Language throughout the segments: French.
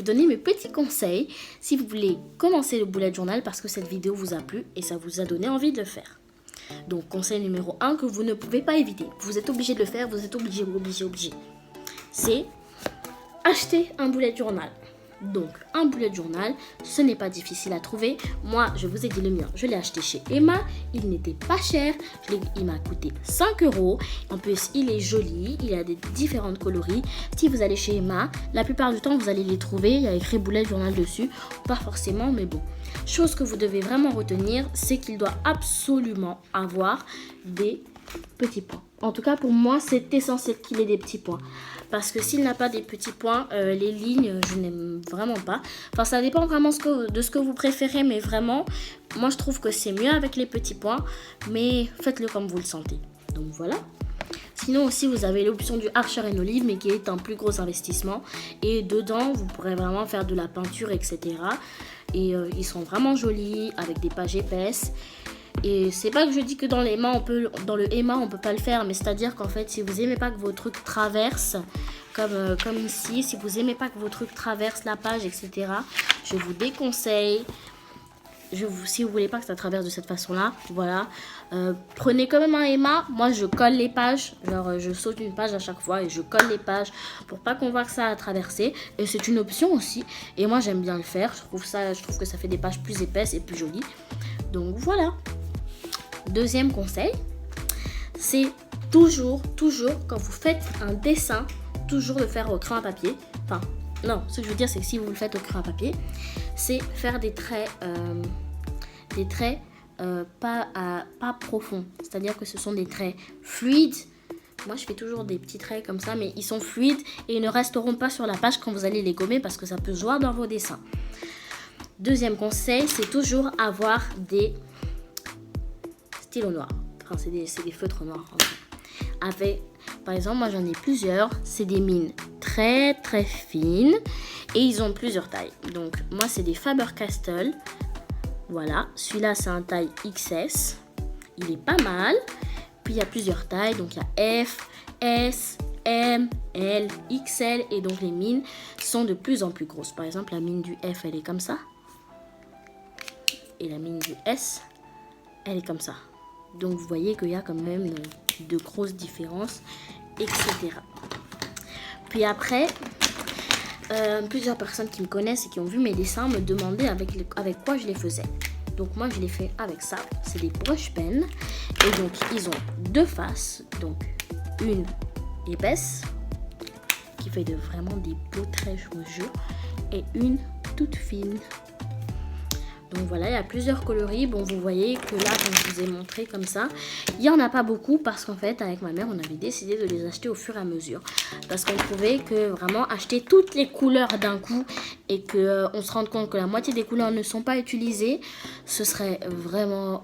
donner mes petits conseils si vous voulez commencer le bullet journal parce que cette vidéo vous a plu et ça vous a donné envie de le faire. Donc conseil numéro 1 que vous ne pouvez pas éviter. Vous êtes obligé de le faire, vous êtes obligé. C'est acheter un bullet journal. Donc un bullet journal, ce n'est pas difficile à trouver. Moi, je vous ai dit le mien, je l'ai acheté chez Emma. Il n'était pas cher, il m'a coûté 5 €. En plus, il est joli, il a des différentes coloris. Si vous allez chez Emma, la plupart du temps, vous allez les trouver. Il y a écrit bullet journal dessus, pas forcément, mais bon. Chose que vous devez vraiment retenir, c'est qu'il doit absolument avoir des petits points. En tout cas, pour moi, c'est essentiel qu'il ait des petits points. Parce que s'il n'a pas des petits points, les lignes, je n'aime vraiment pas. Enfin, ça dépend vraiment de ce que vous préférez, mais vraiment, moi, je trouve que c'est mieux avec les petits points. Mais faites-le comme vous le sentez. Donc, voilà. Sinon aussi, vous avez l'option du Archer & Olive, mais qui est un plus gros investissement. Et dedans, vous pourrez vraiment faire de la peinture, etc. Et ils sont vraiment jolis, avec des pages épaisses. Et c'est pas que je dis que dans le Emma on peut pas le faire, mais c'est à dire qu'en fait si vous aimez pas que vos trucs traversent comme ici, si vous aimez pas que vos trucs traversent la page, etc., je vous déconseille. Si vous voulez pas que ça traverse de cette façon là, voilà, prenez quand même un Emma. Moi je colle les pages, genre je saute une page à chaque fois et je colle les pages pour pas qu'on voit que ça a traversé. Et c'est une option aussi, et moi j'aime bien le faire. Je trouve que ça fait des pages plus épaisses et plus jolies. Donc voilà. Deuxième conseil, c'est toujours quand vous faites un dessin, toujours le faire au crayon à papier. Enfin, non, ce que je veux dire, c'est que si vous le faites au crayon à papier, c'est faire des traits pas profonds. C'est-à-dire que ce sont des traits fluides. Moi, je fais toujours des petits traits comme ça, mais ils sont fluides et ils ne resteront pas sur la page quand vous allez les gommer parce que ça peut se voir dans vos dessins. Deuxième conseil, c'est toujours avoir des stylos noirs. Enfin, c'est des feutres noirs. Par exemple, moi j'en ai plusieurs. C'est des mines très très fines et ils ont plusieurs tailles. Donc moi c'est des Faber-Castell. Voilà, celui-là c'est un taille XS. Il est pas mal. Puis il y a plusieurs tailles. Donc il y a F, S, M, L, XL. Et donc les mines sont de plus en plus grosses. Par exemple, la mine du F, elle est comme ça. Et la mine du S, elle est comme ça. Donc vous voyez qu'il y a quand même de grosses différences, etc. Puis après, plusieurs personnes qui me connaissent et qui ont vu mes dessins me demandaient avec quoi je les faisais. Donc moi je les fais avec ça, c'est des brush pens. Et donc ils ont deux faces, donc une épaisse, qui fait vraiment des beaux traits, je vous jure, et une toute fine. Donc voilà, il y a plusieurs coloris. Bon, vous voyez que là, comme je vous ai montré comme ça, il n'y en a pas beaucoup parce qu'en fait, avec ma mère, on avait décidé de les acheter au fur et à mesure. Parce qu'on trouvait que vraiment acheter toutes les couleurs d'un coup et qu'on se rende compte que la moitié des couleurs ne sont pas utilisées, ce serait vraiment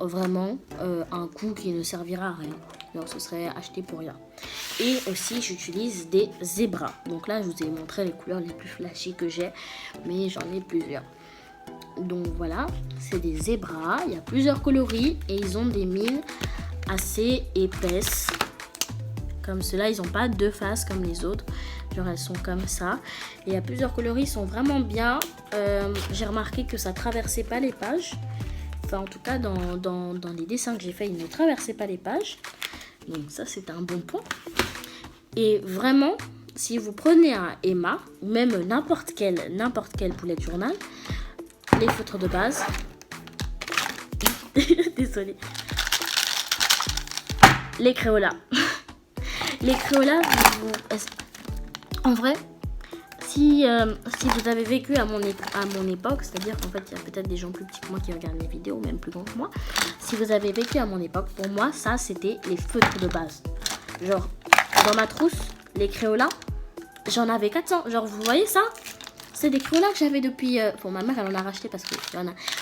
un coût qui ne servira à rien. Donc ce serait acheté pour rien. Et aussi, j'utilise des zébras. Donc là, je vous ai montré les couleurs les plus flashy que j'ai, mais j'en ai plusieurs. Donc voilà, c'est des zébras, il y a plusieurs coloris et ils ont des mines assez épaisses. Comme ceux-là, ils n'ont pas deux faces comme les autres, genre elles sont comme ça. Et il y a plusieurs coloris, ils sont vraiment bien. J'ai remarqué que ça traversait pas les pages. Enfin en tout cas dans les dessins que j'ai fait, ils ne traversaient pas les pages. Donc ça c'est un bon point. Et vraiment, si vous prenez un Emma ou même n'importe quel bullet journal, les feutres de base. Désolée. Les Crayolas. Les Crayolas, en vrai, si vous avez vécu à mon époque, c'est-à-dire qu'en fait, il y a peut-être des gens plus petits que moi qui regardent mes vidéos, même plus grands que moi. Si vous avez vécu à mon époque, pour moi, ça, c'était les feutres de base. Genre, dans ma trousse, les Crayolas, j'en avais 400. Genre, vous voyez ça ? C'est des Crayolas que j'avais depuis... Bon, ma mère, elle en a racheté parce que...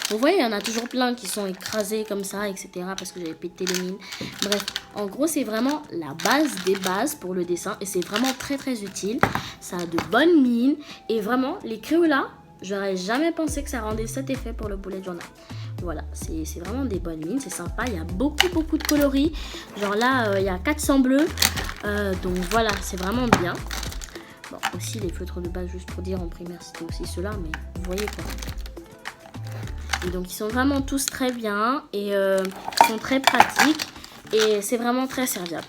Vous voyez, il y en a toujours plein qui sont écrasés comme ça, etc. Parce que j'avais pété les mines. Bref, en gros, c'est vraiment la base des bases pour le dessin. Et c'est vraiment très, très utile. Ça a de bonnes mines. Et vraiment, les Crayolas, j'aurais jamais pensé que ça rendait cet effet pour le bullet journal. Voilà, c'est vraiment des bonnes mines. C'est sympa. Il y a beaucoup de coloris. Genre là, il y a 400 bleus. Donc voilà, c'est vraiment bien. Bon, aussi les feutres de base, juste pour dire, en primaire c'était aussi ceux-là, mais vous voyez quoi. Et donc ils sont vraiment tous très bien et ils sont très pratiques et c'est vraiment très serviable.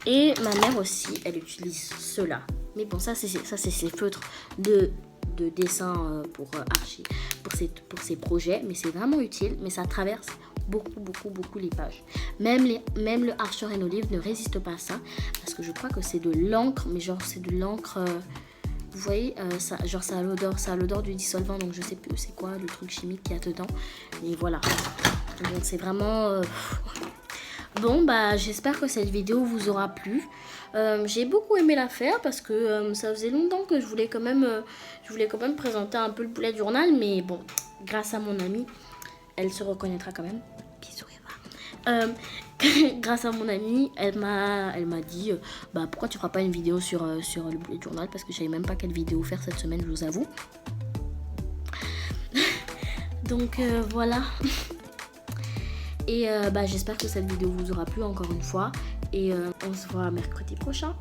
Et ma mère aussi, elle utilise ceux-là. Mais bon, ça c'est ses feutres de dessin pour Archie, pour ses projets, mais c'est vraiment utile, mais ça traverse beaucoup les pages. Même le Archer and Olive ne résiste pas à ça, parce que je crois que c'est de l'encre, mais genre c'est de l'encre, vous voyez, ça a l'odeur du dissolvant, donc je sais plus c'est quoi le truc chimique qu'il y a dedans, mais voilà. Donc c'est vraiment... Bon, bah j'espère que cette vidéo vous aura plu. J'ai beaucoup aimé la faire parce que ça faisait longtemps que je voulais quand même présenter un peu le bullet journal, mais bon, grâce à mon amie, elle se reconnaîtra quand même. Bisous Eva. Grâce à mon amie, elle m'a dit bah pourquoi tu feras pas une vidéo sur le bullet journal, parce que je savais même pas quelle vidéo faire cette semaine, je vous avoue. Donc voilà. Et bah, j'espère que cette vidéo vous aura plu encore une fois. Et on se voit mercredi prochain.